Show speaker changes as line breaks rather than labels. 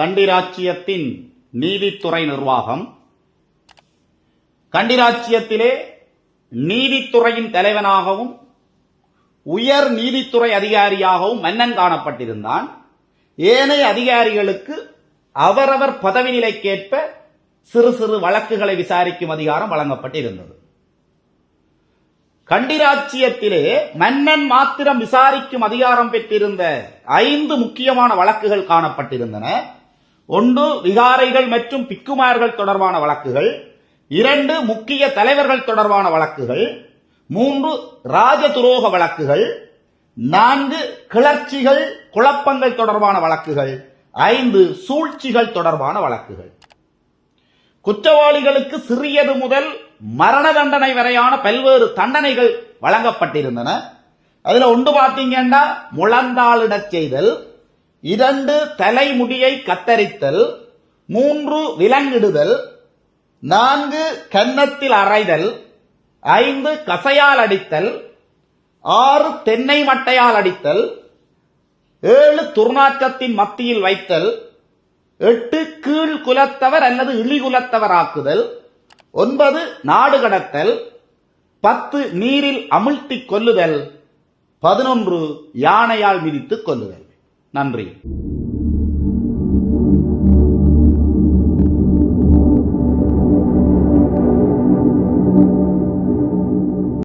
கண்டிராச்சியத்தின் நீதித்துறை நிர்வாகம். கண்டிராச்சியத்திலே நீதித்துறையின் தலைவனாகவும் உயர் நீதித்துறை அதிகாரியாகவும் மன்னன் காணப்பட்டிருந்தான். ஏனைய அதிகாரிகளுக்கு அவரவர் பதவி நிலைக்கேற்ப சிறு சிறு வழக்குகளை விசாரிக்கும் அதிகாரம் வழங்கப்பட்டிருந்தது. கண்டிராச்சியத்திலே மன்னன் மாத்திரம் விசாரிக்கும் அதிகாரம் பெற்றிருந்த 5 முக்கியமான வழக்குகள் காணப்பட்டிருந்தன. 1 விகாரைகள் மற்றும் பிக்குமார்கள் தொடர்பான வழக்குகள், 2 முக்கிய தலைவர்கள் தொடர்பான வழக்குகள், 3 ராஜ துரோக வழக்குகள், 4 கிளர்ச்சிகள் குழப்பங்கள் தொடர்பான வழக்குகள், 5 சூழ்ச்சிகள் தொடர்பான வழக்குகள். குற்றவாளிகளுக்கு சிறியது முதல் மரண தண்டனை வரையான பல்வேறு தண்டனைகள் வழங்கப்பட்டிருந்தன. அதுல ஒன்று பார்த்தீங்கன்னா முழந்தாளிடச் செய்தல், 2 தலைமுடியை கத்தரித்தல், 3 விலங்கிடுதல், 4 கன்னத்தில் அறைதல், 5 கசையால் அடித்தல், 6 தென்னை மட்டையால் அடித்தல், 7 துர்நாற்றத்தின் மத்தியில் வைத்தல், 8 கீழ் குலத்தவர் அல்லது இழிகுலத்தவர் ஆக்குதல், 9 நாடு கடத்தல், 10 நீரில் அமிழ்த்தி கொல்லுதல், 11 யானையால் மிதித்து கொல்லுதல். நன்றி.